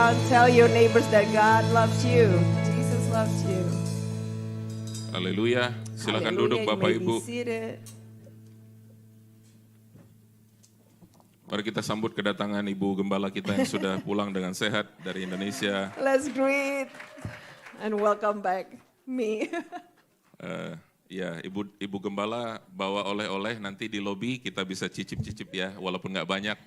around, tell your neighbors that God loves you. Jesus loves you. Haleluya. Silakan duduk Hallelujah. Bapak You may Ibu. be seated. Mari kita sambut kedatangan Ibu Gembala kita yang sudah pulang dengan sehat dari Indonesia. Let's greet and welcome back me. Ya, Ibu Gembala bawa oleh-oleh nanti di lobi kita bisa cicip-cicip ya, walaupun nggak banyak.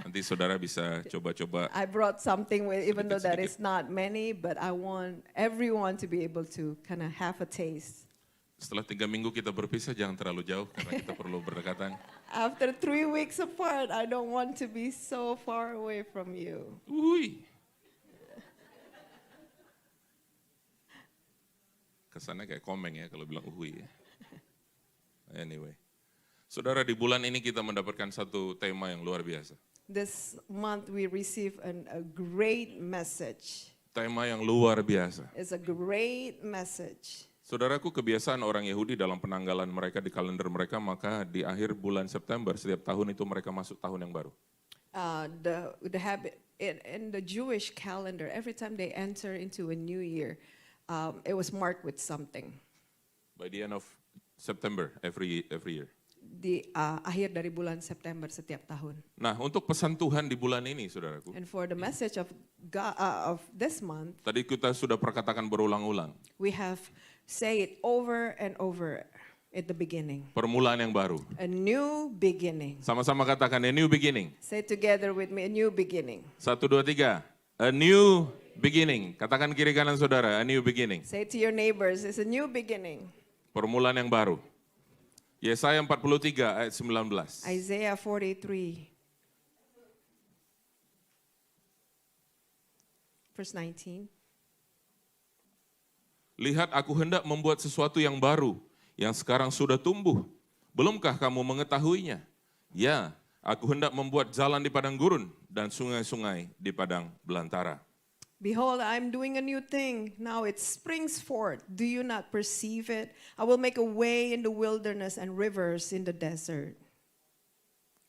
Nanti saudara bisa coba-coba. I brought something with, even though that Sedikit-sedikit. is not many, but I want everyone to be able to kind of have a taste. Setelah 3 minggu kita berpisah, jangan terlalu jauh karena kita perlu berdekatan. After 3 weeks apart, I don't want to be so far away from you. Wuih. Kesannya kayak komeng ya kalau bilang uhui. Anyway. Saudara, di bulan ini kita mendapatkan satu tema yang luar biasa. This month we receive a great message. Tema yang luar biasa. It's a great message. Saudaraku, kebiasaan orang Yahudi dalam penanggalan mereka di kalender mereka, maka di akhir bulan September setiap tahun itu mereka masuk tahun yang baru. The habit in the Jewish calendar, every time they enter into a new year, it was marked with something. By the end of September every year. Di akhir dari bulan September setiap tahun. Nah, untuk pesan Tuhan di bulan ini, saudaraku. And for the message of God of this month, Tadi kita sudah perkatakan berulang-ulang. we have say it over and over at the beginning. Permulaan yang baru. A new beginning. Sama-sama katakan, a new beginning. Say it together with me, a new beginning. 1, 2, 3. A new beginning. Katakan kiri kanan saudara, a new beginning. Say it to your neighbors, it's a new beginning. Permulaan yang baru. Yesaya 43 ayat 19. Isaiah 43, verse 19. Lihat, aku hendak membuat sesuatu yang baru, yang sekarang sudah tumbuh. Belumkah kamu mengetahuinya? Ya, aku hendak membuat jalan di padang gurun dan sungai-sungai di padang belantara. Behold, I'm doing a new thing. Now it springs forth. Do you not perceive it? I will make a way in the wilderness and rivers in the desert.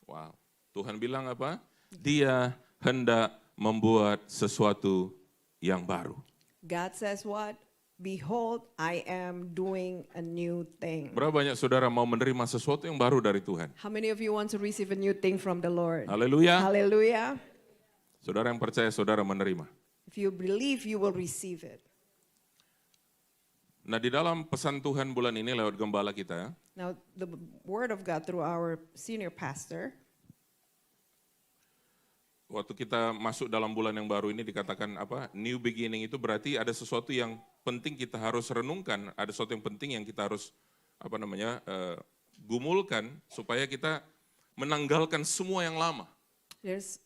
Wow, Tuhan bilang apa? Dia hendak membuat sesuatu yang baru. God says what? Behold, I am doing a new thing. Berapa banyak saudara mau menerima sesuatu yang baru dari Tuhan? How many of you want to receive a new thing from the Lord? Haleluya. Hallelujah. Saudara yang percaya, saudara menerima. If you believe, you will receive it. Nah, di dalam pesan Tuhan bulan ini lewat gembala kita, Now, the word of God through our senior pastor, waktu kita masuk dalam bulan yang baru ini dikatakan apa? New beginning itu berarti ada sesuatu yang penting kita harus renungkan, ada sesuatu yang penting yang kita harus gumulkan supaya kita menanggalkan semua yang lama. there's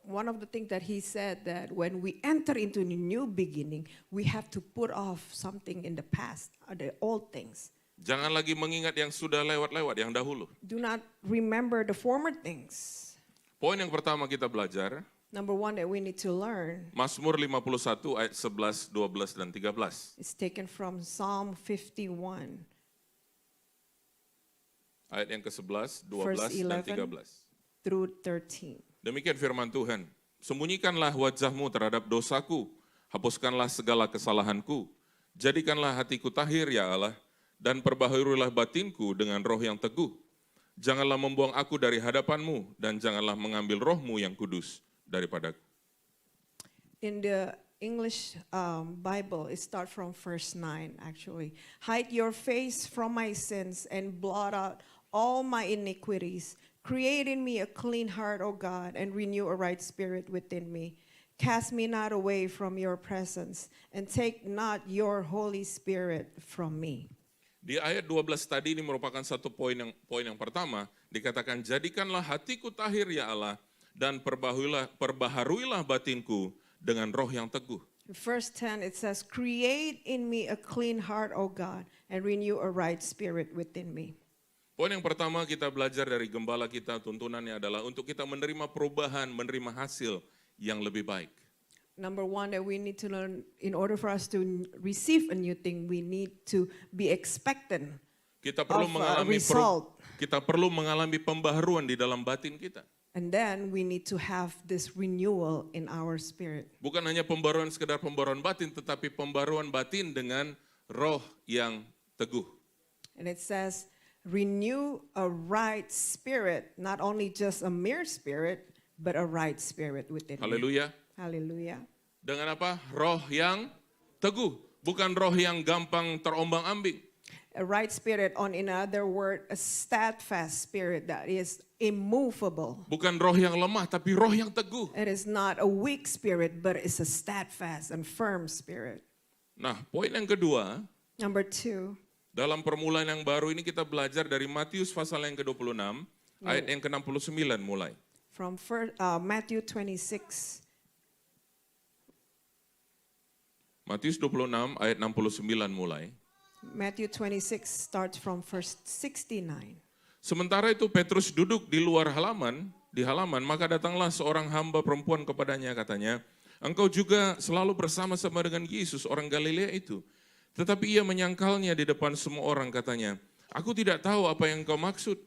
one of the things that he said that when we enter into a new beginning, we have to put off something in the past, the old things. Jangan lagi mengingat yang sudah lewat-lewat, yang dahulu. Do not remember the former things. Poin yang pertama kita belajar, Number one that we need to learn Mazmur 51 ayat 11, 12, dan 13. is taken from Psalm 51. Ayat yang ke-11, 12, Verse dan 11. 13. Through 13. Demikian firman Tuhan. Sembunyikanlah wajahmu terhadap dosaku, hapuskanlah segala kesalahanku. Jadikanlah hatiku tahir ya Allah, dan perbaharuilah batinku dengan roh yang teguh. Janganlah membuang aku dari hadapanmu, dan janganlah mengambil rohmu yang kudus daripadaku. In the English Bible, it starts from verse 9 actually. Hide your face from my sins and blot out all my iniquities. Create in me a clean heart, O God, and renew a right spirit within me. Cast me not away from your presence, and take not your Holy Spirit from me. Di ayat 12 tadi ini merupakan satu poin yang pertama, dikatakan jadikanlah hatiku tahir ya Allah, dan perbaharuilah batinku dengan roh yang teguh. In verse 10, it says, create in me a clean heart, O God, and renew a right spirit within me. Poin yang pertama kita belajar dari gembala kita, tuntunannya adalah untuk kita menerima perubahan, menerima hasil yang lebih baik. Number one that we need to learn, in order for us to receive a new thing, we need to be expectant Kita perlu of a mengalami result. kita perlu mengalami pembaharuan di dalam batin kita. And then we need to have this renewal in our spirit. Bukan hanya pembaruan sekedar pembaruan batin, tetapi pembaruan batin dengan roh yang teguh. And it says, renew a right spirit, not only just a mere spirit, but a right spirit within you. Haleluya. Hallelujah. Dengan apa? Roh yang teguh, bukan roh yang gampang terombang-ambing. A right spirit, on in other word, a steadfast spirit that is immovable. Bukan roh yang lemah, tapi roh yang teguh. It is not a weak spirit, but it's a steadfast and firm spirit. Nah, poin yang kedua, Number 2, dalam permulaan yang baru ini kita belajar dari Matius pasal yang ke-26, ayat yang ke-69 mulai. from Matthew 26. Matius 26 ayat 69 mulai. Matthew 26 starts from verse 69. Sementara itu Petrus duduk di luar halaman, maka datanglah seorang hamba perempuan kepadanya, katanya, engkau juga selalu bersama-sama dengan Yesus, orang Galilea itu. Tetapi ia menyangkalnya di depan semua orang, katanya, aku tidak tahu apa yang kau maksud.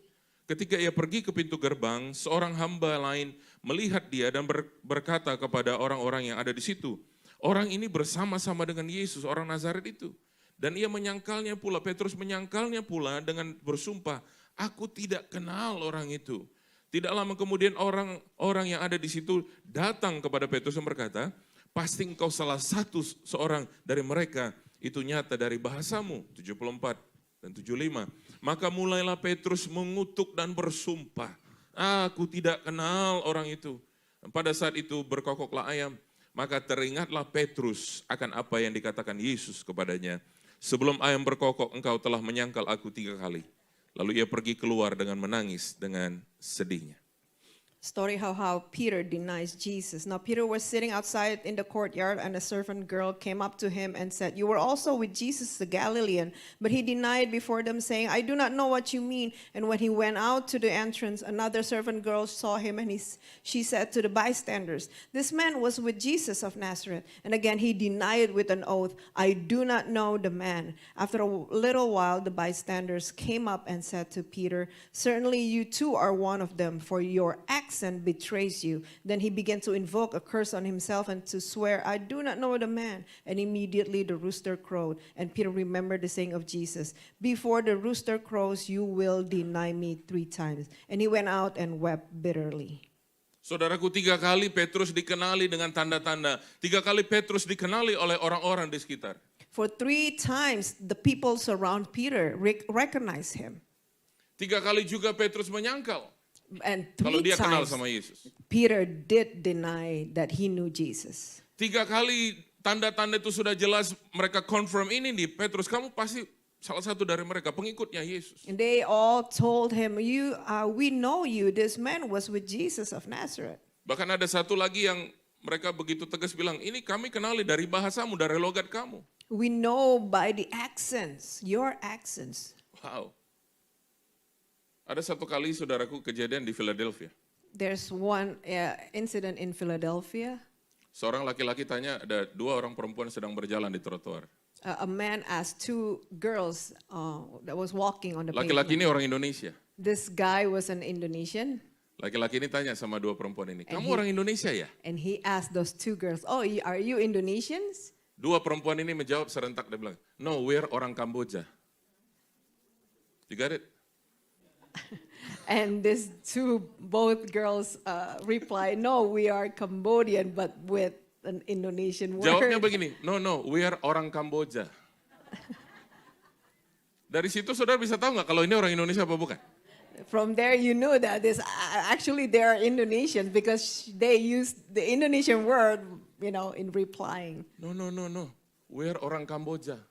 Ketika ia pergi ke pintu gerbang, seorang hamba lain melihat dia dan berkata kepada orang-orang yang ada di situ, orang ini bersama-sama dengan Yesus, orang Nazaret itu. Dan ia menyangkalnya pula, Petrus menyangkalnya pula dengan bersumpah, aku tidak kenal orang itu. Tidak lama kemudian orang yang ada di situ datang kepada Petrus dan berkata, pasti engkau salah satu seorang dari mereka, itu nyata dari bahasamu, 74 dan 75. Maka mulailah Petrus mengutuk dan bersumpah, aku tidak kenal orang itu. Pada saat itu berkokoklah ayam, maka teringatlah Petrus akan apa yang dikatakan Yesus kepadanya. Sebelum ayam berkokok, engkau telah menyangkal aku 3 kali. Lalu ia pergi keluar dengan menangis dengan sedihnya. Story how Peter denies Jesus. Now Peter was sitting outside in the courtyard, and a servant girl came up to him and said, you were also with Jesus the Galilean. But he denied before them, saying, I do not know what you mean. And when he went out to the entrance, another servant girl saw him, and she said to the bystanders, this man was with Jesus of Nazareth. And again he denied with an oath, I do not know the man. After a little while, the bystanders came up and said to Peter, certainly you too are one of them, for your accent betrays you. Then he began to invoke a curse on himself and to swear, I do not know the man. And immediately the rooster crowed. And Peter remembered the saying of Jesus, before the rooster crows, you will deny me 3 times. And he went out and wept bitterly. Saudaraku, 3 kali Petrus dikenali dengan tanda-tanda. 3 kali Petrus dikenali oleh orang-orang di sekitar. For 3 times, the people surround Peter recognize him. 3 kali juga Petrus menyangkal And kalau 3 dia kenal times, sama Yesus. Peter did deny that he knew Jesus. 3 kali tanda-tanda itu sudah jelas, mereka confirm ini nih, Petrus kamu pasti salah satu dari mereka, pengikutnya Yesus. And they all told him, we know you, this man was with Jesus of Nazareth. Bahkan ada satu lagi yang mereka begitu tegas bilang, ini kami kenali dari bahasamu, dari logat kamu. We know by the accents, your accents. Wow. Ada satu kali saudaraku kejadian di Philadelphia. There's one incident in Philadelphia. Seorang laki-laki tanya, ada 2 orang perempuan sedang berjalan di trotoar. A man asked 2 girls that was walking on the Laki-laki ini pavement. orang Indonesia. This guy was an Indonesian. Laki-laki ini tanya sama 2 perempuan ini, kamu orang Indonesia ya? And he asked those 2 girls, are you Indonesians? 2 perempuan ini menjawab serentak, dia bilang, no, we're orang Kamboja. You got it? And both girls reply, no, we are Cambodian, but with an Indonesian word. Jawabnya begini, no, we are orang Kamboja. Dari situ saudara bisa tahu nggak kalau ini orang Indonesia apa bukan? From there, you know that actually they are Indonesians because they use the Indonesian word, in replying. No, we are orang Kamboja.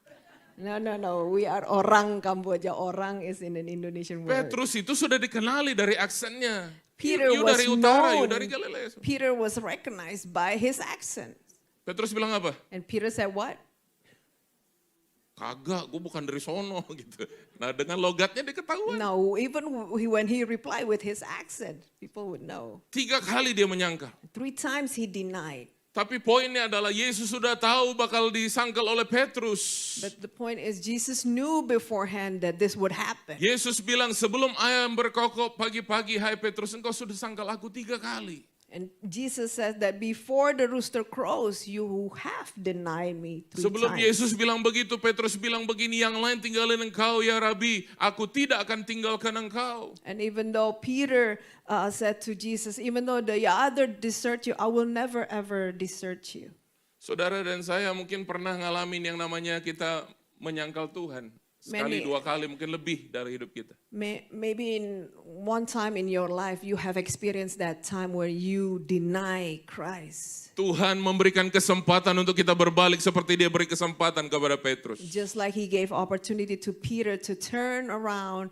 No, we are orang Kamboja. Orang is in an Indonesian word. Petrus itu sudah dikenali dari aksennya. Peter You was dari utara, you known. dari Galilea. Peter was recognized by his accent. Petrus bilang apa? And Peter said, what? Kagak, gue bukan dari sono gitu. Nah dengan logatnya diketahuan. No, even when he replied with his accent, people would know. 3 kali dia menyangkal. 3 times he denied. Tapi poinnya adalah Yesus sudah tahu bakal disangkal oleh Petrus. But the point is, Jesus knew beforehand that this would happen. Yesus bilang, sebelum ayam berkokok pagi-pagi, hai Petrus, engkau sudah sangkal aku 3 kali. And Jesus says that before the rooster crows, you have denied me 3 Sebelum times. Yesus bilang begitu, Petrus bilang begini, yang lain tinggalin engkau ya Rabi, aku tidak akan tinggalkan engkau. And even though Peter said to Jesus, even though the other desert you, I will never ever desert you. Saudara dan saya mungkin pernah ngalamin yang namanya kita menyangkal Tuhan. Sekali, 2 kali, mungkin lebih dari hidup kita. Maybe in one time in your life, you have experienced that time where you deny Christ. Tuhan memberikan kesempatan untuk kita berbalik seperti dia beri kesempatan kepada Petrus. Just like he gave opportunity to Peter to turn around,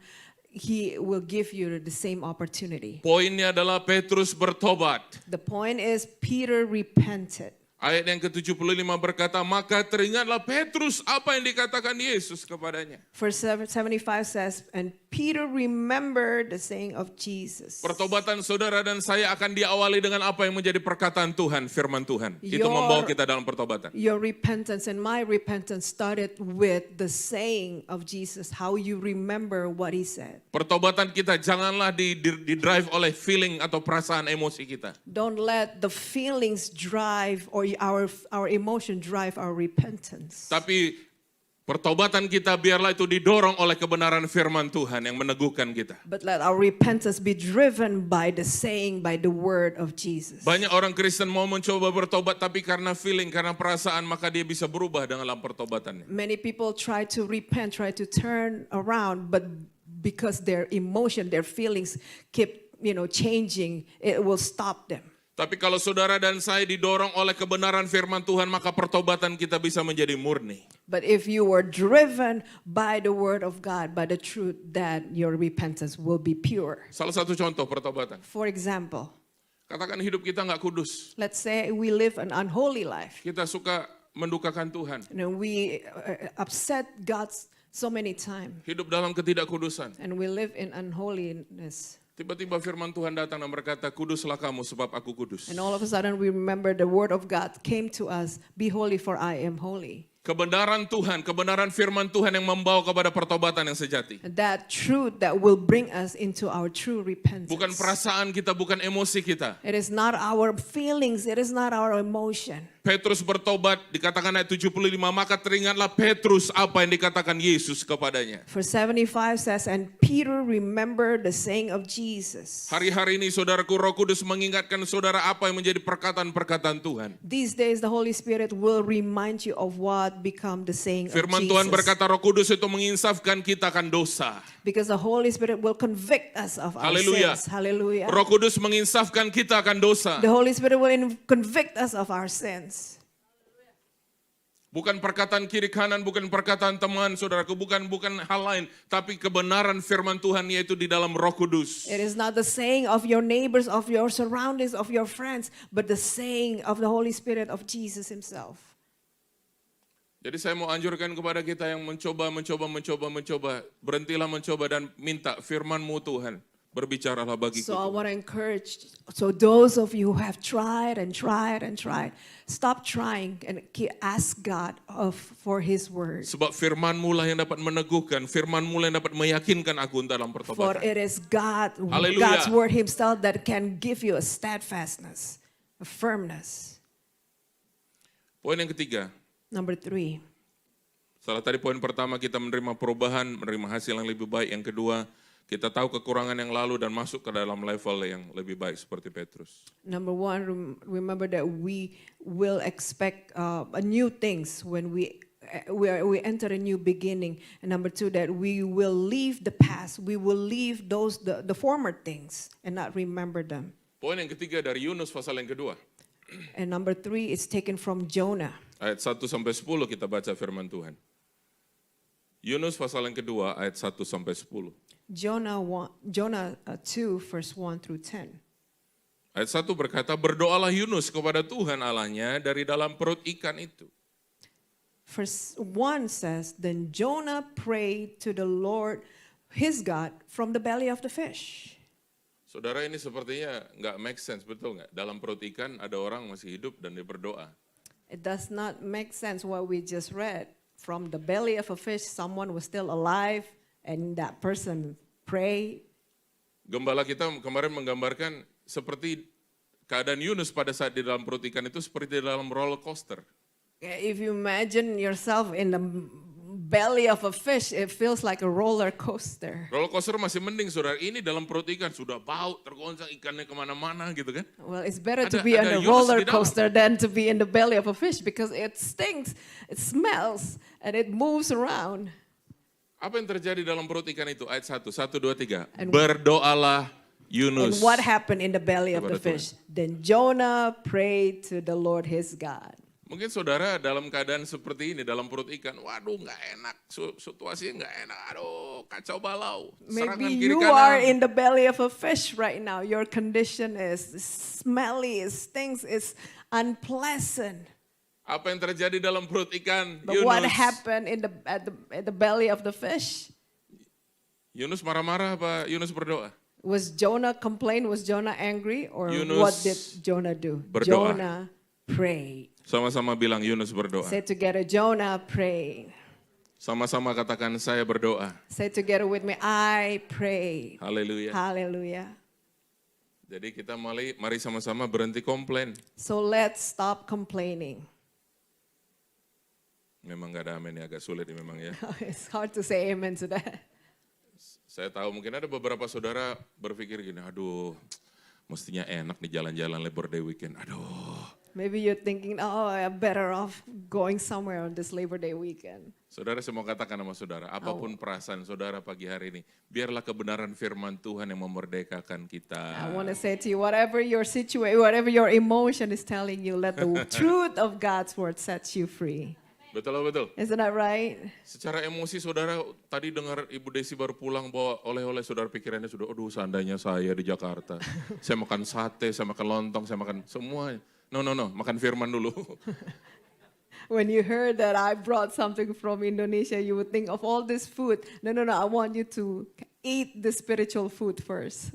he will give you the same opportunity. Poinnya adalah Petrus bertobat. The point is Peter repented. Ayat yang ke-75 berkata, maka teringatlah Petrus apa yang dikatakan Yesus kepadanya. Verse 75 says, and Peter remembered the saying of Jesus. Pertobatan saudara dan saya akan diawali dengan apa yang menjadi perkataan Tuhan, firman Tuhan. Itu membawa kita dalam pertobatan. Your repentance and my repentance started with the saying of Jesus, how you remember what he said. Pertobatan kita janganlah di-drive oleh feeling atau perasaan emosi kita. Don't let the feelings drive or our emotion drive our repentance. Tapi pertobatan kita biarlah itu didorong oleh kebenaran firman Tuhan yang meneguhkan kita. But let our repentance be driven by the saying, by the word of Jesus. Banyak orang Kristen mau mencoba bertobat tapi karena feeling, karena perasaan maka dia bisa berubah dalam pertobatannya. Many people try to repent, try to turn around, but because their emotion, their feelings keep, changing, it will stop them. Tapi kalau saudara dan saya didorong oleh kebenaran firman Tuhan, maka pertobatan kita bisa menjadi murni. But if you were driven by the word of God, by the truth, that your repentance will be pure. Salah satu contoh pertobatan. For example, Katakan hidup kita nggak kudus. let's say we live an unholy life. Kita suka mendukakan Tuhan. We upset God so many times. Hidup dalam ketidakkudusan. And we live in unholiness. Tiba-tiba firman Tuhan datang dan berkata, kuduslah kamu sebab aku kudus. And all of a sudden we remember the word of God came to us, be holy for I am holy. Kebenaran Tuhan, kebenaran firman Tuhan yang membawa kepada pertobatan yang sejati. And that truth that will bring us into our true repentance. Bukan perasaan kita, bukan emosi kita. It is not our feelings, it is not our emotion. Petrus bertobat, dikatakan ayat 75, maka teringatlah Petrus apa yang dikatakan Yesus kepadanya. Verse 75 says, and Peter remembered the saying of Jesus. Hari-hari ini saudaraku, Roh Kudus mengingatkan saudara apa yang menjadi perkataan-perkataan Tuhan. These days the Holy Spirit will remind you of what become the saying Firman of Jesus. Tuhan berkata Roh Kudus itu menginsafkan kita akan dosa. Because the Holy Spirit will convict us of our Haleluya. sins. Hallelujah. Roh Kudus menginsafkan kita akan dosa. The Holy Spirit will convict us of our sins. Bukan perkataan kiri kanan, bukan perkataan teman, saudaraku, bukan hal lain, tapi kebenaran firman Tuhan yaitu di dalam Roh Kudus. It is not the saying of your neighbors, of your surroundings, of your friends, but the saying of the Holy Spirit of Jesus himself. Jadi saya mau anjurkan kepada kita yang mencoba, berhentilah mencoba dan minta firman-Mu Tuhan. Berbicaralah bagiku. So I want to encourage, so those of you who have tried and tried and tried, stop trying and ask God for His word. Sebab firman-Mu lah yang dapat meneguhkan, firman-Mu lah yang dapat meyakinkan aku dalam For pertobatan. it is God, Hallelujah. God's word himself that can give you a steadfastness, a firmness. Poin yang ketiga, Number 3. setelah tadi poin pertama kita menerima perubahan, menerima hasil yang lebih baik. Yang kedua, kita tahu kekurangan yang lalu dan masuk ke dalam level yang lebih baik seperti Petrus. Number 1, remember that we will expect new things when we enter a new beginning. And number 2, that we will leave the past. We will leave the former things and not remember them. Poin yang ketiga dari Yunus pasal yang kedua. And number 3 is taken from Jonah. Ayat 1-10 kita baca firman Tuhan. Yunus pasal yang kedua ayat 1-10. Jonah 2 verse 1 through 10. Ayat 1 berkata, berdoalah Yunus kepada Tuhan Allahnya dari dalam perut ikan itu. Verse 1 says, then Jonah prayed to the Lord his God from the belly of the fish. Saudara, ini sepertinya nggak make sense, betul nggak? Dalam perut ikan ada orang masih hidup dan dia berdoa. It does not make sense what we just read. From the belly of a fish, someone was still alive, and that person prayed. Gembala kita kemarin menggambarkan seperti keadaan Yunus pada saat di dalam perut ikan itu seperti di dalam roller coaster. If you imagine yourself in the belly of a fish, it feels like a roller coaster. Roller coaster masih mending, saudara. Ini dalam perut ikan sudah bau, tergoncang ikannya kemana-mana gitu kan. Well, it's better to Ada- be on ada a Yunus roller di dalam. coaster than to be in the belly of a fish because it stinks, it smells, and it moves around. Apa yang terjadi dalam perut ikan itu? Ayat 1, 1, 2, 3. And- Berdoalah And Yunus. what happened in the belly of the Kepada Tuhan. fish? Then Jonah prayed to the Lord his God. Mungkin saudara dalam keadaan seperti ini, dalam perut ikan, waduh nggak enak, situasinya nggak enak, aduh kacau balau, serangan Maybe kiri you are kanan. in the belly of a fish right now. Your condition is smelly, it stinks, it's unpleasant. Apa yang terjadi dalam perut ikan But what Yunus? happened at the belly of the fish? Yunus marah-marah apa Yunus berdoa? Was Jonah complained? Was Jonah angry? Or Yunus what did Jonah do? berdoa. Jonah prayed. Sama-sama bilang Yunus berdoa. Say together, Jonah prayed. Sama-sama katakan saya berdoa. Say together with me, I prayed. Haleluya. Hallelujah. Jadi kita mari sama-sama berhenti komplain. So let's stop complaining. Memang gak ada amin ya, agak sulit ya memang ya. It's hard to say amen to that. Saya tahu mungkin ada beberapa saudara berpikir gini, aduh mestinya enak nih jalan-jalan Labor Day weekend. Aduh. Maybe you're thinking, oh, I'm better off going somewhere on this Labor Day weekend. Saudara, saya mau katakan sama saudara, apapun perasaan saudara pagi hari ini, biarlah kebenaran firman Tuhan yang memerdekakan kita. I want to say to you, whatever your situation, whatever your emotion is telling you, let the truth of God's word set you free. Betul, betul. Isn't that right? Secara emosi saudara, tadi dengar Ibu Desi baru pulang bawa oleh-oleh, saudara pikirannya sudah, aduh seandainya saya di Jakarta. Saya makan sate, saya makan lontong, saya makan semua. No, makan firman dulu. When you heard that I brought something from Indonesia, you would think of all this food. No, I want you to eat the spiritual food first.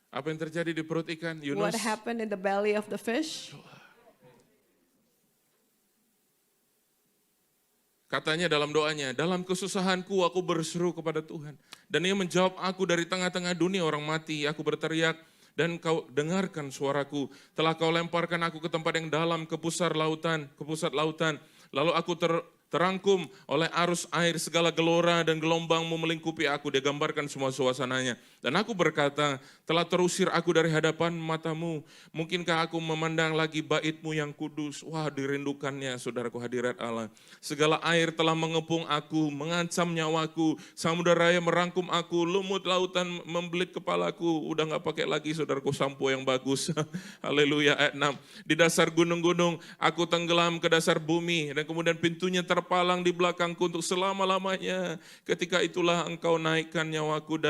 Apa yang terjadi di perut ikan Yunus? What happened in the belly of the fish? Katanya dalam doanya, dalam kesusahanku aku berseru kepada Tuhan. Dan ia menjawab aku dari tengah-tengah dunia orang mati. Aku berteriak dan kau dengarkan suaraku. Telah kau lemparkan aku ke tempat yang dalam, ke pusat lautan. Lalu aku terangkum oleh arus air, segala gelora dan gelombangmu melingkupi aku. Dia gambarkan semua suasananya. Dan aku berkata, telah terusir aku dari hadapan matamu. Mungkinkah aku memandang lagi baitmu yang kudus? Wah, dirindukannya saudaraku hadirat Allah. Segala air telah mengepung aku, mengancam nyawaku. Samudera raya merangkum aku, lumut lautan membelit kepalaku. Udah gak pakai lagi saudaraku sampo yang bagus. Haleluya. Ayat 6. Di dasar gunung-gunung aku tenggelam ke dasar bumi. Dan kemudian pintunya terpalang di belakangku untuk selama-lamanya. Ketika itulah engkau naikkan nyawaku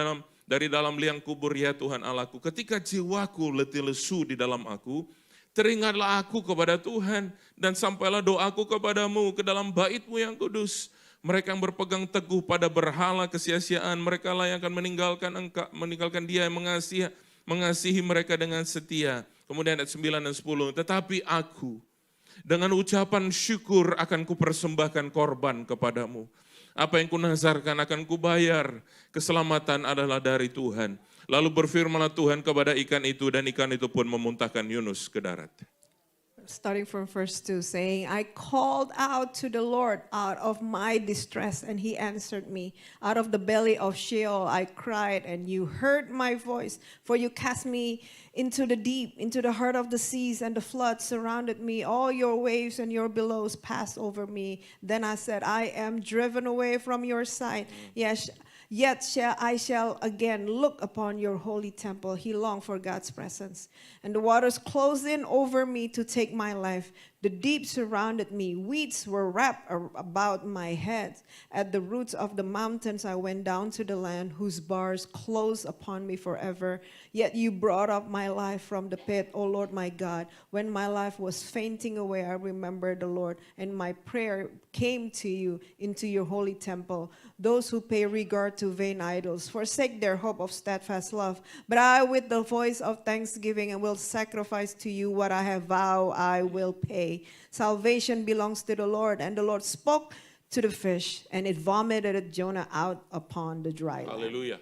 dari dalam liang kubur ya Tuhan Allahku. Ketika jiwaku letih lesu di dalam aku, teringatlah aku kepada Tuhan dan sampailah doaku kepadamu ke dalam bait-Mu yang kudus. Mereka yang berpegang teguh pada berhala kesia-siaan, mereka lah yang akan meninggalkan Dia yang mengasihi mereka dengan setia. Kemudian ayat 9 dan 10, tetapi aku dengan ucapan syukur akan kupersembahkan korban kepadamu. Apa yang kunazarkan akan kubayar. Keselamatan adalah dari Tuhan. Lalu berfirmanlah Tuhan kepada ikan itu dan ikan itu pun memuntahkan Yunus ke darat. Starting from verse 2, saying, I called out to the Lord out of my distress, and He answered me. Out of the belly of Sheol I cried, and you heard my voice. For you cast me into the deep, into the heart of the seas, and the flood surrounded me. All your waves and your billows passed over me. Then I said, I am driven away from your sight. Yes. Yet I shall again look upon your holy temple. He longed for God's presence. And the waters closed in over me to take my life. The deep surrounded me. Weeds were wrapped about my head. At the roots of the mountains I went down to the land, whose bars closed upon me forever. Yet you brought up my life from the pit, O Lord my God. When my life was fainting away, I remembered the Lord, and my prayer came to you into your holy temple. Those who pay regard heart to vain idols. Forsake their hope of steadfast love. But I, with the voice of thanksgiving, and will sacrifice to you what I have vowed I will pay. Salvation belongs to the Lord. And the Lord spoke to the fish, and it vomited Jonah out upon the dry land. Haleluya.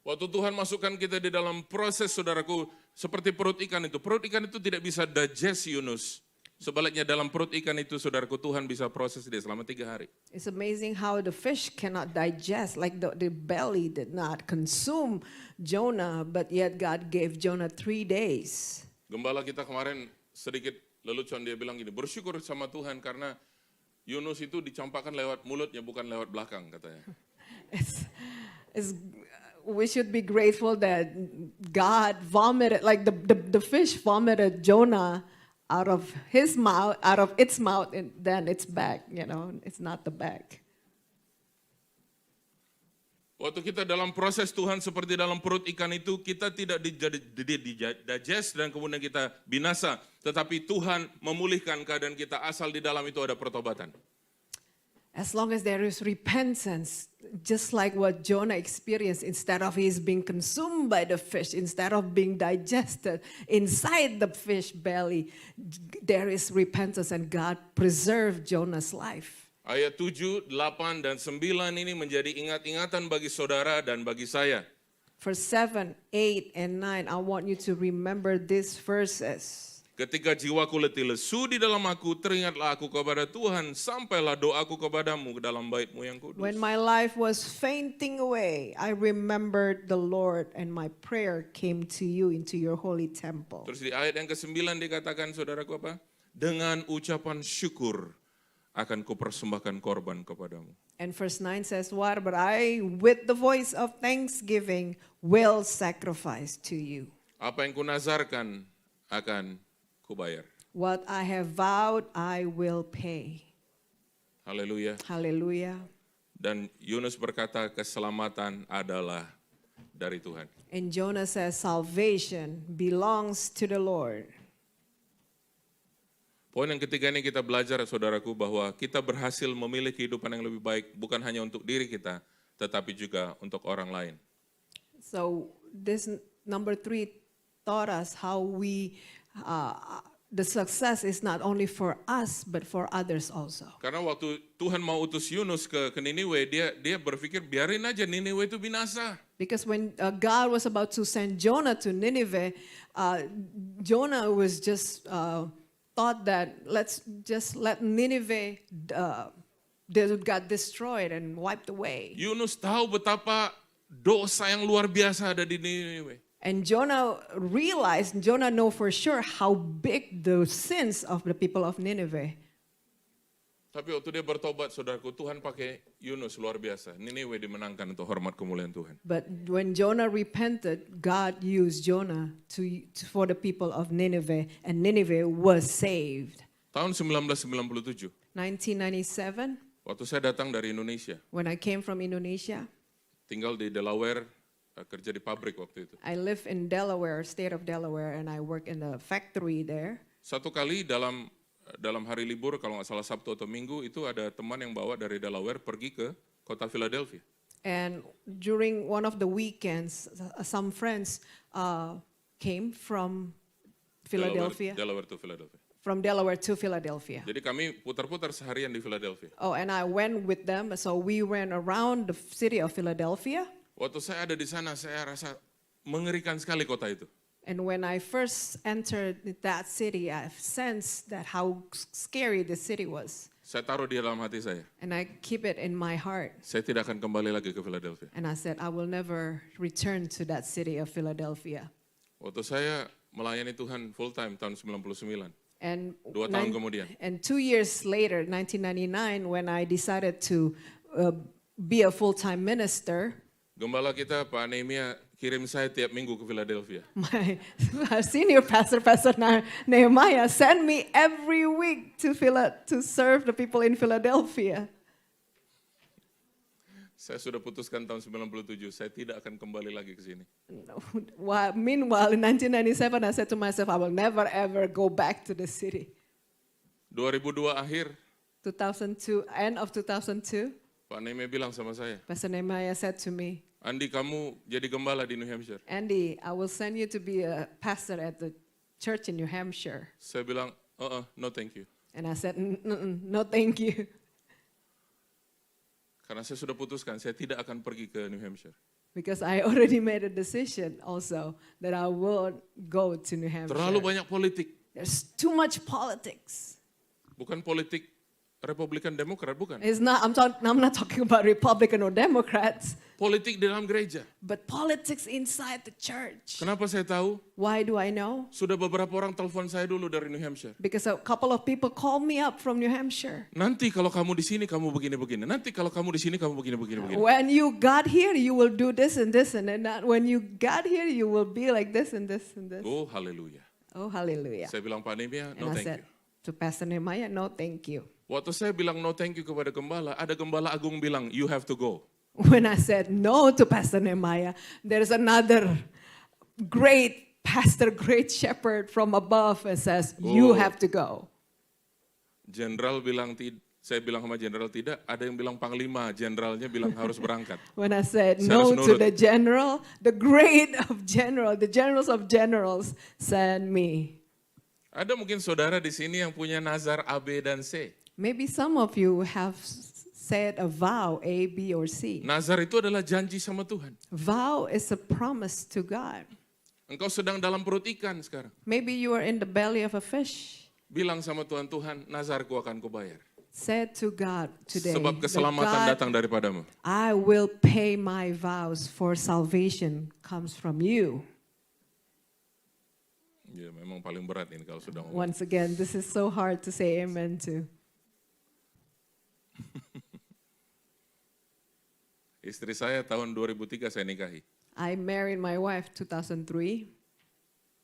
Waktu Tuhan masukkan kita di dalam proses, saudaraku, seperti perut ikan itu. Perut ikan itu tidak bisa digest Yunus. Sebaliknya dalam perut ikan itu, saudaraku, Tuhan bisa proses dia selama 3 hari. It's amazing how the fish cannot digest, like the belly did not consume Jonah, but yet God gave Jonah 3 days. Gembala kita kemarin sedikit lelucon, dia bilang gini, bersyukur sama Tuhan karena Yunus itu dicampakkan lewat mulutnya, bukan lewat belakang, katanya. We should be grateful that God vomited, like the fish vomited Jonah out of its mouth, and then it's back, it's not the back. Waktu kita dalam proses Tuhan seperti dalam perut ikan itu, kita tidak digest dan kemudian kita binasa. Tetapi Tuhan memulihkan keadaan kita, asal di dalam itu ada pertobatan. As long as there is repentance, just like what Jonah experienced, instead of his being consumed by the fish, instead of being digested inside the fish belly, there is repentance and God preserved Jonah's life. Ayat 7, 8, dan 9 ini menjadi ingat-ingatan bagi saudara dan bagi saya. For 7, 8, and 9, I want you to remember these verses. Ketika jiwaku letih lesu di dalam aku, teringatlah aku kepada Tuhan, sampailah doaku kepadamu dalam bait-Mu yang kudus. When my life was fainting away, I remembered the Lord, and my prayer came to you into your holy temple. Terus di ayat yang ke-9 dikatakan, saudaraku apa? Dengan ucapan syukur akan kupersembahkan korban kepadamu. And verse 9 says, what? But I, with the voice of thanksgiving, will sacrifice to you. Apa yang kunazarkan akan kubayar. What I have vowed, I will pay. Haleluya. Hallelujah. Dan Yunus berkata, keselamatan adalah dari Tuhan. And Jonah says, salvation belongs to the Lord. Poin yang ketiga ini kita belajar, saudaraku, bahwa kita berhasil memilih kehidupan yang lebih baik, bukan hanya untuk diri kita, tetapi juga untuk orang lain. So this number 3 taught us how the success is not only for us, but for others also. Karena waktu Tuhan mau utus Yunus ke Niniwe, dia berpikir biarin aja Niniwe itu binasa. Because when God was about to send Jonah to Nineveh, Jonah was just thought that let's just let Nineveh got destroyed and wiped away. Yunus tahu betapa dosa yang luar biasa ada di Niniwe. And Jonah know for sure how big the sins of the people of Nineveh. Tapi waktu dia bertobat, saudaraku, Tuhan pakai Yunus luar biasa. Niniwe dimenangkan untuk hormat kemuliaan Tuhan. But when Jonah repented, God used Jonah for the people of Nineveh, and Nineveh was saved. Tahun 1997, 1997, waktu saya datang dari Indonesia, when I came from Indonesia, tinggal di Delaware, kerja di pabrik waktu itu. I live in Delaware, state of Delaware, and I work in a factory there. Satu kali dalam hari libur, kalau nggak salah Sabtu atau Minggu, itu ada teman yang bawa dari Delaware pergi ke kota Philadelphia. And during one of the weekends, some friends came from Philadelphia. Delaware to Philadelphia. From Delaware to Philadelphia. Jadi kami putar-putar seharian di Philadelphia. Oh, and I went with them, so we went around the city of Philadelphia. Waktu saya ada di sana, saya rasa mengerikan sekali kota itu. And when I first entered that city, I sensed that how scary the city was. Saya taruh di dalam hati saya. And I keep it in my heart. Saya tidak akan kembali lagi ke Philadelphia. And I said, I will never return to that city of Philadelphia. Waktu saya melayani Tuhan full time tahun 99. And 2 tahun kemudian. And 2 years later, 1999, when I decided to be a full-time minister, Gembala kita, Pak Nehemia, kirim saya tiap minggu ke Philadelphia. my senior pastor, Pastor Nehemiah, sent me every week to serve the people in Philadelphia. Saya sudah putuskan tahun 97, saya tidak akan kembali lagi ke sini. Meanwhile, in 1997, I said to myself, I will never ever go back to the city. 2002 akhir, 2002, end of 2002, Pak Neme bilang sama saya, Pastor Nehemiah said to me, Andi kamu jadi gembala di New Hampshire. Andy, I will send you to be a pastor at the church in New Hampshire. Saya bilang, no thank you. And I said, no, thank you. Karena saya sudah putuskan, saya tidak akan pergi ke New Hampshire. Because I already made a decision also that I won't go to New Hampshire. Terlalu banyak politik. There's too much politics. Bukan politik Republikan Demokrat, bukan. I'm not talking about Republican or Democrats, Politik di dalam gereja. but politics inside the church. Kenapa saya tahu? Why do I know? Sudah beberapa orang telepon saya dulu dari New Hampshire. Because a couple of people called me up from New Hampshire. Nanti kalau kamu di sini kamu begini-begini. Nanti kalau kamu di sini kamu begini-begini. When you got here, you will do this and this and that. When you got here, you will be like this and this and this. Oh, haleluya. Oh, hallelujah. Saya bilang Pak Nehemiah, And no I thank said you. to Pastor Nehemiah, no, thank you. Waktu saya bilang no thank you kepada gembala, ada gembala agung bilang, you have to go. When I said no to Pastor Nehemiah, there's another great pastor, great shepherd from above and says, you Oh. have to go. Jenderal bilang saya bilang sama jenderal tidak, ada yang bilang panglima, jenderalnya bilang harus berangkat. When I said Saya no harus to nurut. the general, the great of general, the generals of generals sent me. Ada mungkin saudara di sini yang punya nazar A, B, dan C. Maybe some of you have said a vow, A, B, or C. Nazar itu adalah janji sama Tuhan. Vow is a promise to God. Engkau sedang dalam perut ikan sekarang. Maybe you are in the belly of a fish. Bilang sama Tuhan, Tuhan, nazarku akan kubayar. Said to God today, Sebab that keselamatan God, datang daripadamu. I will pay my vows for salvation comes from you. Ya, memang paling berat ini kalau sudah ngomong. Once again, this is so hard to say amen to. Istri saya tahun 2003 saya nikahi. I married my wife 2003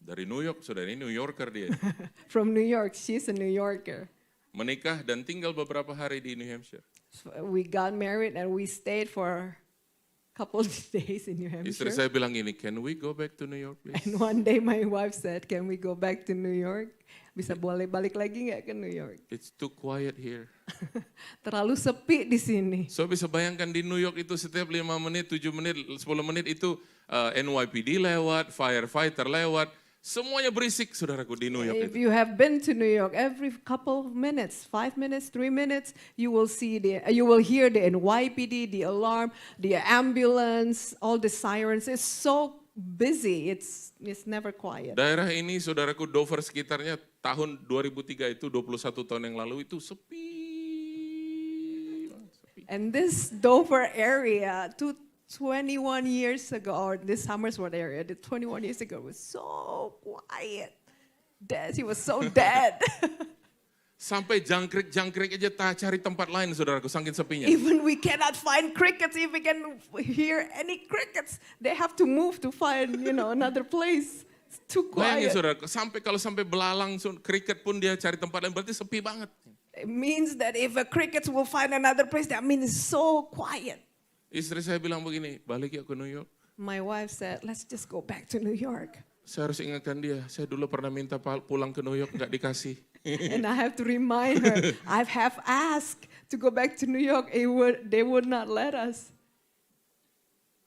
Dari New York, saudara, ini New Yorker dia. from New York. She's a New Yorker. Menikah dan tinggal beberapa hari di New Hampshire. So we got married and we stayed for a couple of days in New Istri Hampshire. saya bilang gini, can we go back to New York please? And one day my wife said, can we go back to New York? Bisa boleh balik lagi nggak ke New York? It's too quiet here. Terlalu sepi di sini. So bisa bayangkan di New York itu setiap 5 menit, 7 menit, 10 menit itu NYPD lewat, firefighter lewat. Semuanya berisik, saudaraku, di New York If itu. you have been to New York, every couple of minutes, 5 minutes, 3 minutes, you will hear the NYPD, the alarm, the ambulance, all the sirens. It's so busy. It's never quiet. Daerah ini, saudaraku, Dover sekitarnya tahun 2003 itu 21 tahun yang lalu itu sepi. And this Dover area, 21 years ago, or this Somersworth area, the 21 years ago was so quiet. Dead. He was so dead. Sampai jangkrik aja cari tempat lain, saudaraku, saking sepinya. Even we cannot find crickets, if we can hear any crickets, they have to move to find, another place. It's too Bayangin, quiet. saudaraku, kalau sampai belalang, cricket pun dia cari tempat lain, berarti sepi banget. It means that if a cricket will find another place, that means it's so quiet. Istri saya bilang begini, balik ya ke New York. My wife said, let's just go back to New York. Saya harus ingatkan dia, saya dulu pernah minta pulang ke New York, nggak dikasih. And I have to remind her, I have asked to go back to New York. They would not let us.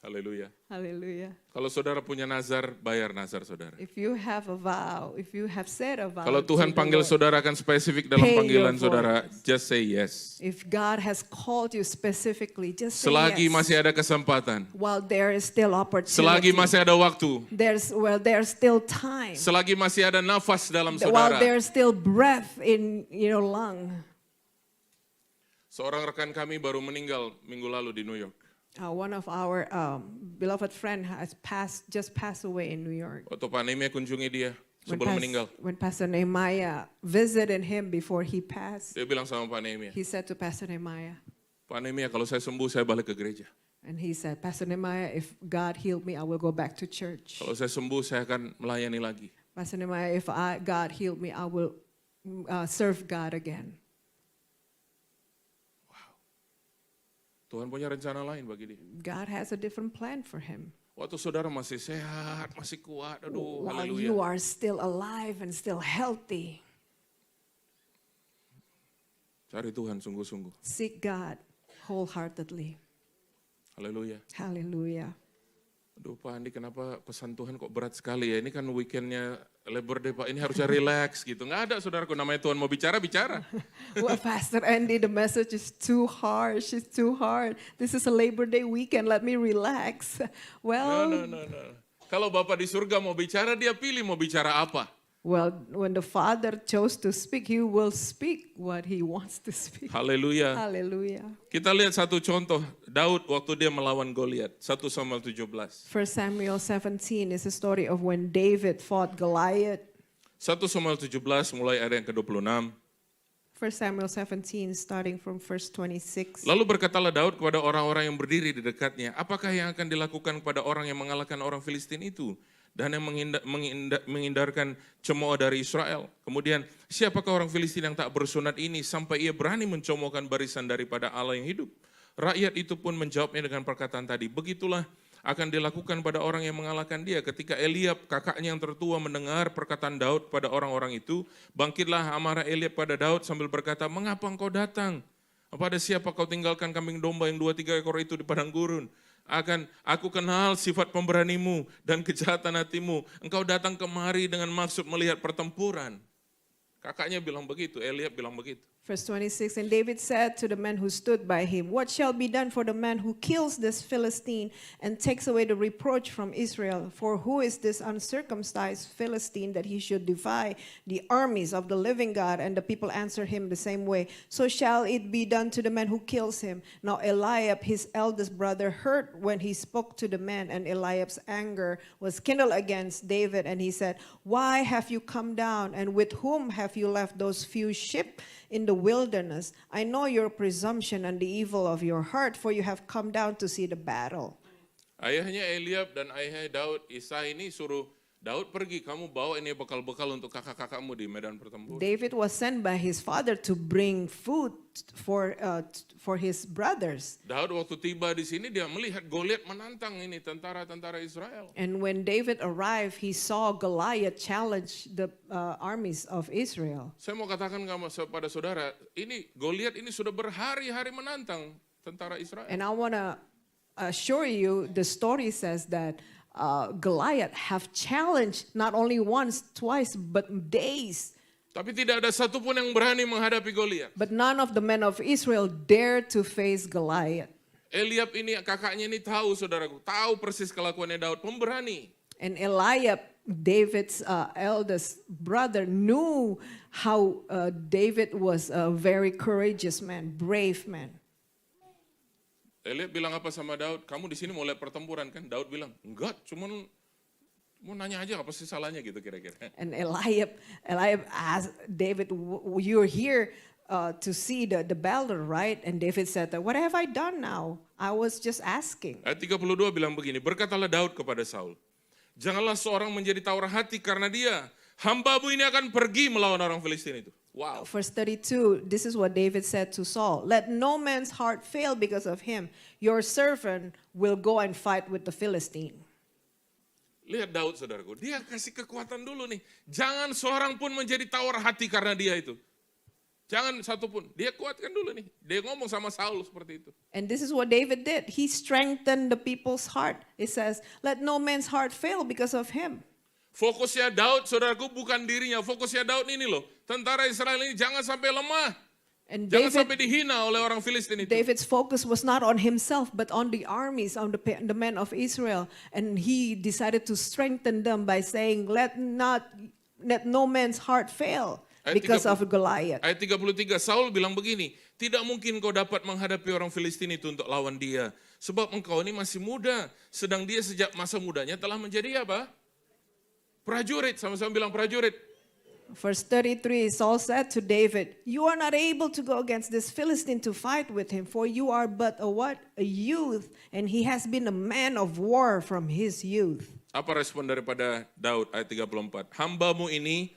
Haleluya. Hallelujah. Kalau saudara punya nazar, bayar nazar saudara. If you have a vow, if you have said a vow, Kalau Tuhan to the panggil Lord, saudara akan spesifik dalam Pay panggilan your saudara, just say yes. if God has called you specifically, just say Selagi yes. masih ada kesempatan, While there is still opportunity, selagi masih ada waktu, there's still time. selagi masih ada nafas dalam While saudara. there's still breath in your lung. Seorang rekan kami baru meninggal minggu lalu di New York. One of our beloved friend has just passed away in New York. Waktu Pak Nehemiah kunjungi dia sebelum meninggal, When Pastor Nehemiah visited him before he passed, dia bilang sama Pak Nehemiah, he said to Pastor Nehemiah, Pak Nehemiah kalau saya sembuh saya balik ke gereja. and he said, Pastor Nehemiah, if God healed me, I will go back to church. Kalau saya sembuh saya akan melayani lagi. Pastor Nehemiah, if God healed me, I will serve God again. Tuhan punya rencana lain bagi dia. God has a different plan for him. Waktu saudara masih sehat, masih kuat, aduh, While haleluya. you are still alive and still healthy, Cari Tuhan sungguh-sungguh. seek God wholeheartedly. Haleluya. Hallelujah. Aduh Pak Andi, kenapa pesan Tuhan kok berat sekali ya? Ini kan weekendnya Labor Day Pak, ini harusnya relax gitu. Nggak ada saudaraku, namanya Tuhan mau bicara, bicara. Well, Pastor Andy, the message is too harsh. It's too hard. This is a Labor Day weekend. Let me relax. Well, No. Kalau Bapak di surga mau bicara, dia pilih mau bicara apa. well, when the Father chose to speak, He will speak what He wants to speak. Haleluya. Hallelujah. Kita lihat satu contoh, Daud waktu dia melawan Goliat, 1 Samuel 17. 1 Samuel 17 is a story of when David fought Goliath. 1 Samuel 17 mulai ayat yang ke-26. 1 Samuel 17 starting from verse 26. Lalu berkatalah Daud kepada orang-orang yang berdiri di dekatnya, apakah yang akan dilakukan kepada orang yang mengalahkan orang Filistin itu? Dan yang menghindarkan cemooh dari Israel. Kemudian, siapakah orang Filistin yang tak bersunat ini sampai ia berani mencomoohkan barisan daripada Allah yang hidup? Rakyat itu pun menjawabnya dengan perkataan tadi, begitulah akan dilakukan pada orang yang mengalahkan dia. Ketika Eliab, kakaknya yang tertua, mendengar perkataan Daud pada orang-orang itu, bangkitlah amarah Eliab pada Daud sambil berkata, mengapa engkau datang? Pada siapa kau tinggalkan kambing domba yang 2-3 ekor itu di padang gurun? Aku kenal sifat pemberanimu dan kejahatan hatimu. Engkau datang kemari dengan maksud melihat pertempuran. Kakaknya bilang begitu, Eliab bilang begitu. Verse 26, and David said to the men who stood by him, what shall be done for the man who kills this Philistine and takes away the reproach from Israel? For who is this uncircumcised Philistine that he should defy the armies of the living God? And the people answered him the same way. So shall it be done to the man who kills him. Now Eliab, his eldest brother, heard when he spoke to the men, and Eliab's anger was kindled against David. And he said, why have you come down? And with whom have you left those few sheep in the wilderness? I know your presumption and the evil of your heart, for you have come down to see the battle. Ayahnya Eliab dan ayahnya Daud, Isai ini suruh Daud pergi, kamu bawa ini bekal-bekal untuk kakak-kakakmu di medan pertempuran. David was sent by his father to bring food for his brothers. Daud waktu tiba di sini dia melihat Goliat menantang ini tentara-tentara Israel. And when David arrived, he saw Goliath challenge the armies of Israel. Saya mau katakan kepada saudara, ini Goliat ini sudah berhari-hari menantang tentara Israel. And I want to assure you, the story says that Goliath have challenged not only once, twice, but days. Tapi tidak ada satupun yang berani menghadapi Goliat. But none of the men of Israel dared to face Goliath. Eliab ini, kakaknya ini tahu saudaraku, tahu persis kelakuannya Daud, pemberani. And Eliab, David's eldest brother, knew how David was a very courageous man, brave man. Eliab bilang apa sama Daud? Kamu di sini mau lihat pertempuran kan? Daud bilang, enggak, cuman mau nanya aja apa sih salahnya gitu kira-kira. And Eliab asked David, you're here to see the battle, right? And David said, what have I done now? I was just asking. Ayat 32 bilang begini, berkatalah Daud kepada Saul, janganlah seorang menjadi tawar hati karena dia, hambamu ini akan pergi melawan orang Filistin itu. Wow. Verse 32, this is what David said to Saul. Let no man's heart fail because of him. Your servant will go and fight with the Philistine. Lihat Daud saudaraku, dia kasih kekuatan dulu nih. Jangan seorang pun menjadi tawar hati karena dia itu. Jangan satu pun, dia kuatkan dulu nih. Dia ngomong sama Saul seperti itu. And this is what David did. He strengthened the people's heart. It says, let no man's heart fail because of him. Fokusnya Daud, saudaraku, bukan dirinya. Fokusnya Daud ini loh. Tentara Israel ini jangan sampai lemah. And Jangan sampai dihina oleh orang Filistin itu. David's focus was not on himself, but on the armies, on the men of Israel. And he decided to strengthen them by saying, let no man's heart fail because of Goliath. Ayat 33, Saul bilang begini, tidak mungkin kau dapat menghadapi orang Filistin itu untuk lawan dia. Sebab engkau ini masih muda, sedang dia sejak masa mudanya telah menjadi apa? Prajurit, sama-sama bilang prajurit. Verse 33, Saul said to David, you are not able to go against this Philistine to fight with him, for you are but a what? A youth, and he has been a man of war from his youth. Apa respon daripada Daud ayat 34? Hambamu ini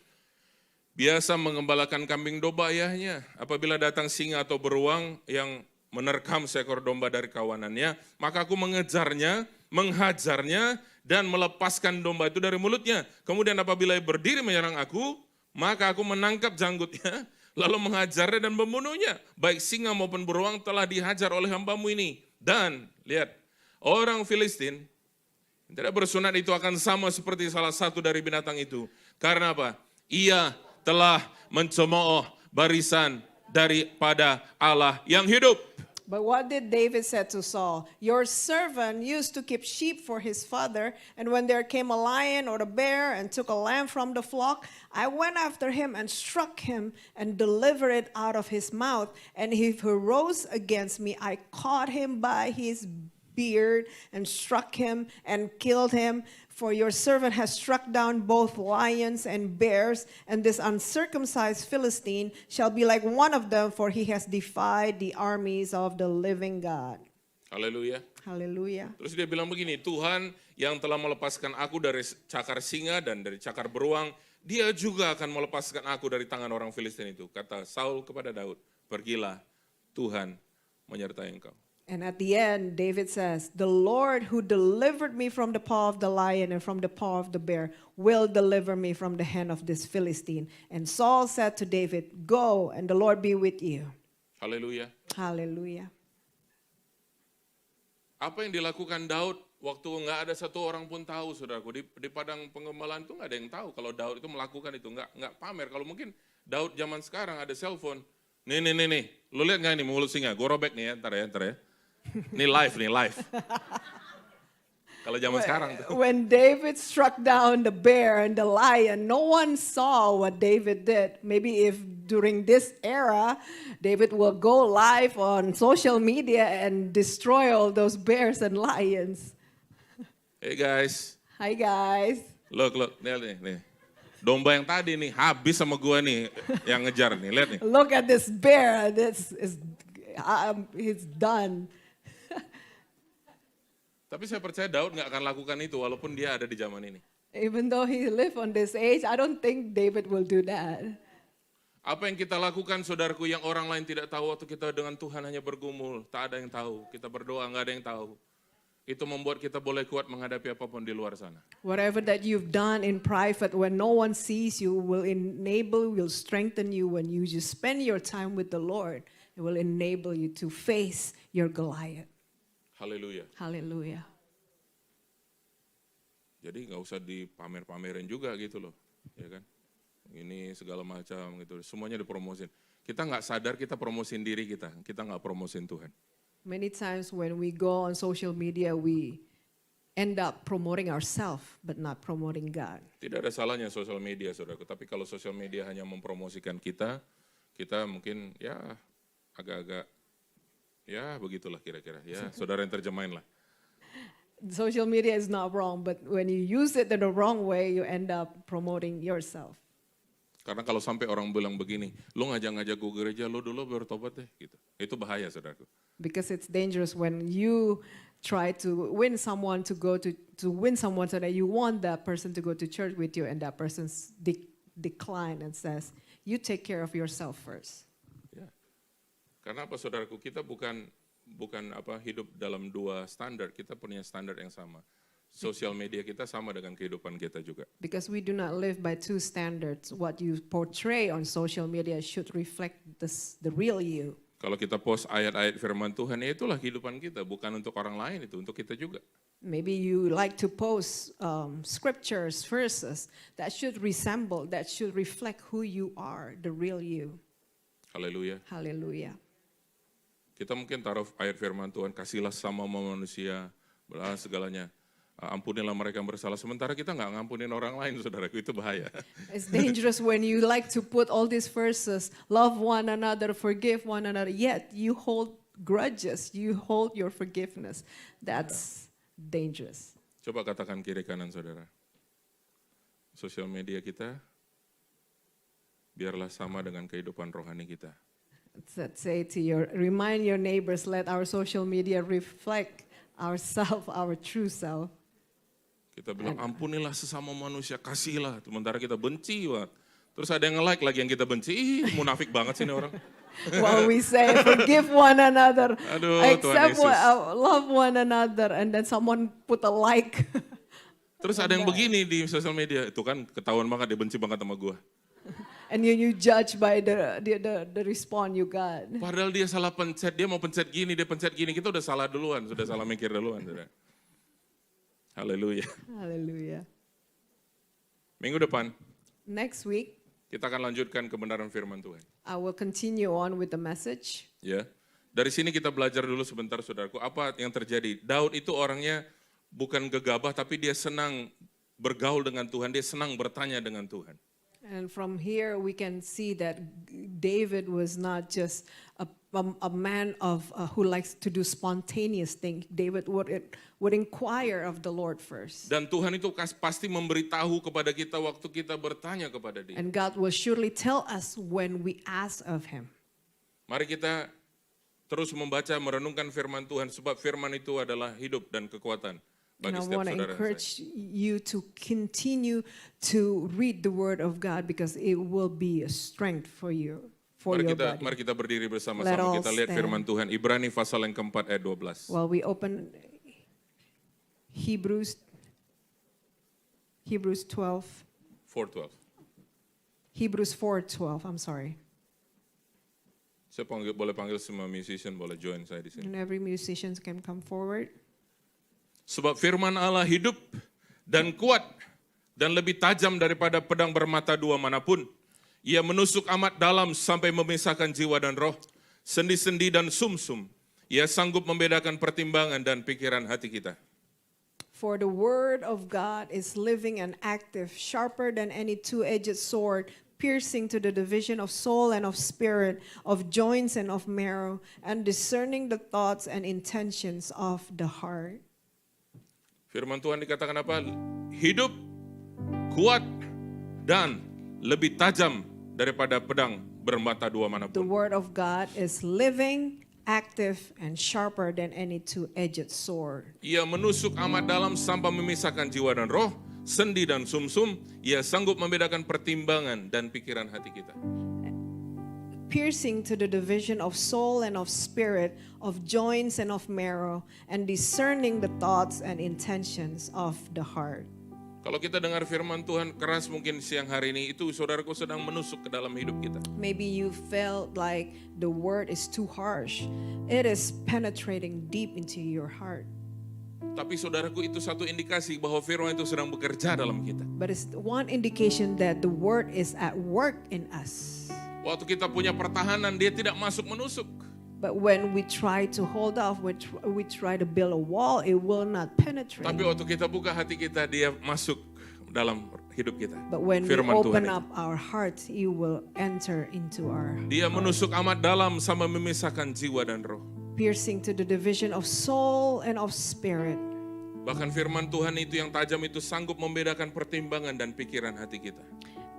biasa mengembalakan kambing domba ayahnya. Apabila datang singa atau beruang yang menerkam seekor domba dari kawanannya, maka aku mengejarnya, menghajarnya, dan melepaskan domba itu dari mulutnya. Kemudian apabila ia berdiri menyerang aku, maka aku menangkap janggutnya, lalu mengajarnya dan membunuhnya. Baik singa maupun beruang telah dihajar oleh hambamu ini. Dan, lihat, orang Filistin yang tidak bersunat itu akan sama seperti salah satu dari binatang itu. Karena apa? Ia telah mencemooh barisan daripada Allah yang hidup. But what did David say to Saul? Your servant used to keep sheep for his father, and when there came a lion or a bear and took a lamb from the flock, I went after him and struck him and delivered it out of his mouth. And if he rose against me, I caught him by his beard and struck him and killed him. For your servant has struck down both lions and bears, and this uncircumcised Philistine shall be like one of them, for he has defied the armies of the living God. Haleluya. Hallelujah. Terus dia bilang begini, Tuhan yang telah melepaskan aku dari cakar singa dan dari cakar beruang, dia juga akan melepaskan aku dari tangan orang Filistin itu. Kata Saul kepada Daud, pergilah, Tuhan menyertai engkau. And at the end, David says, the Lord who delivered me from the paw of the lion and from the paw of the bear will deliver me from the hand of this Philistine. And Saul said to David, go, and the Lord be with you. Haleluya. Hallelujah. Apa yang dilakukan Daud waktu nggak ada satu orang pun tahu, saudaraku. Di padang pengembalaan itu nggak ada yang tahu kalau Daud itu melakukan itu, nggak pamer. Kalau mungkin Daud zaman sekarang ada cellphone. Nih. Lu lihat nggak ini mulut singa? Gue robek nih ya, ntar ya. Ini live. Kalau zaman sekarang tuh. When David struck down the bear and the lion, no one saw what David did. Maybe if during this era, David will go live on social media and destroy all those bears and lions. Hey guys. Hi guys. Look, nih. Domba yang tadi nih, habis sama gua nih, yang ngejar nih, lihat nih. Look at this bear. He's done. Tapi saya percaya Daud nggak akan lakukan itu walaupun dia ada di zaman ini. Even though he lived on this age, I don't think David will do that. Apa yang kita lakukan, saudaraku, yang orang lain tidak tahu waktu kita dengan Tuhan hanya bergumul, tak ada yang tahu. Kita berdoa, nggak ada yang tahu. Itu membuat kita boleh kuat menghadapi apapun di luar sana. Whatever that you've done in private when no one sees you will strengthen you when you just spend your time with the Lord. It will enable you to face your Goliath. Haleluya. Hallelujah. Jadi nggak usah dipamer-pamerin juga gitu loh, ya kan? Ini segala macam gitu, semuanya dipromosin. Kita nggak sadar kita promosin diri kita nggak promosin Tuhan. Many times when we go on social media, we end up promoting ourselves, but not promoting God. Tidak ada salahnya sosial media, saudaraku. Tapi kalau sosial media hanya mempromosikan kita mungkin ya agak-agak ya begitulah kira-kira. Ya saudara yang terjemahin lah. Social media is not wrong, but when you use it in the wrong way, you end up promoting yourself. Karena kalau sampai orang bilang begini, lo ngajak-ngajak gue gereja, lo dulu baru tobat deh, gitu. Itu bahaya, saudaraku. Because it's dangerous when you try to win someone to win someone so that you want that person to go to church with you, and that person decline and says, "You take care of yourself first." Ya. Karena apa, saudaraku? Kita bukan hidup dalam dua standar, kita punya standar yang sama. Sosial media kita sama dengan kehidupan kita juga. Because we do not live by two standards. What you portray on social media should reflect the real you. Kalau kita post ayat-ayat firman Tuhan, ya itulah kehidupan kita, bukan untuk orang lain, itu untuk kita juga. Maybe you like to post scriptures, verses that should reflect who you are, the real you. Haleluya. Hallelujah. Kita mungkin taruh ayat firman Tuhan, kasihlah sama manusia, segalanya. Ampunilah mereka yang bersalah. Sementara kita nggak ngampunin orang lain, saudaraku, itu bahaya. It's dangerous when you like to put all these verses, love one another, forgive one another, yet you hold grudges, you hold your forgiveness. That's dangerous. Coba katakan kiri kanan, saudara. Sosial media kita, biarlah sama dengan kehidupan rohani kita. Remind your neighbors, let our social media reflect ourselves, our true self. Kita bilang, ampunilah sesama manusia, kasihlah. Sementara kita benci banget. Terus ada yang nge-like lagi yang kita benci. Ih, munafik banget sih ini orang. Well, we say, forgive one another, Aduh, accept love one another, and then someone put a like. Terus ada yang begini di sosial media, itu kan ketahuan banget dia benci banget sama gue. And you judge by the response you got. Padahal dia salah pencet, dia mau pencet gini, dia pencet gini. Kita udah salah duluan, sudah salah mikir duluan. Sudah. Haleluya. Hallelujah. Minggu depan, Next week, kita akan lanjutkan kebenaran firman Tuhan. I will continue on with the message. Ya, dari sini kita belajar dulu sebentar, saudaraku. Apa yang terjadi? Daud itu orangnya bukan gegabah, tapi dia senang bergaul dengan Tuhan. Dia senang bertanya dengan Tuhan. And from here we can see that David was not just a man of who likes to do spontaneous things. David would inquire of the Lord first. Dan Tuhan itu pasti memberitahu kepada kita waktu kita bertanya kepada Dia. And God will surely tell us when we ask of him. Mari kita terus membaca, merenungkan firman Tuhan, sebab firman itu adalah hidup dan kekuatan And bagi I setiap want to saudara. encourage you to continue to read the word of God because it will be a strength for you, for your body. Mari kita berdiri Let bersama-sama, all kita lihat stand. firman Tuhan. Ibrani pasal yang keempat ayat 12. Well, we open Hebrews 12. 4:12. Hebrews 4:12, I'm sorry. Saya boleh panggil semua musician, boleh join saya di sini. And every musician can come forward. Sebab firman Allah hidup dan kuat dan lebih tajam daripada pedang bermata dua manapun. Ia menusuk amat dalam sampai memisahkan jiwa dan roh, sendi-sendi dan sumsum. Ia sanggup membedakan pertimbangan dan pikiran hati kita. For the word of God is living and active, sharper than any two-edged sword, piercing to the division of soul and of spirit, of joints and of marrow, and discerning the thoughts and intentions of the heart. Firman Tuhan dikatakan apa? Hidup, kuat, dan lebih tajam daripada pedang bermata dua The manapun. word of God is living, active, and sharper than any two-edged sword. Ia menusuk amat dalam sampai memisahkan jiwa dan roh, sendi dan sumsum. Ia sanggup membedakan pertimbangan dan pikiran hati kita. Piercing to the division of soul and of spirit, of joints and of marrow, and discerning the thoughts and intentions of the heart. Kalau kita dengar firman Tuhan keras mungkin siang hari ini, itu saudaraku sedang menusuk ke dalam hidup kita. Maybe you felt like the word is too harsh. It is penetrating deep into your heart. Tapi saudaraku, itu satu indikasi bahwa firman itu sedang bekerja dalam kita. But it's one indication that the word is at work in us. Waktu kita punya pertahanan, dia tidak masuk menusuk. But when we try to hold off, we try to build a wall, it will not penetrate. Tapi waktu kita buka hati kita, dia masuk dalam hidup kita. But when we Firman open Tuhan up our hearts, He will enter into our Dia menusuk amat dalam sama memisahkan jiwa dan roh. piercing to the division of soul and of spirit. Bahkan firman Tuhan itu yang tajam itu sanggup membedakan pertimbangan dan pikiran hati kita.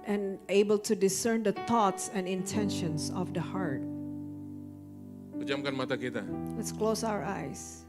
And able to discern the thoughts and intentions of the heart. Pejamkan mata kita. Let's close our eyes.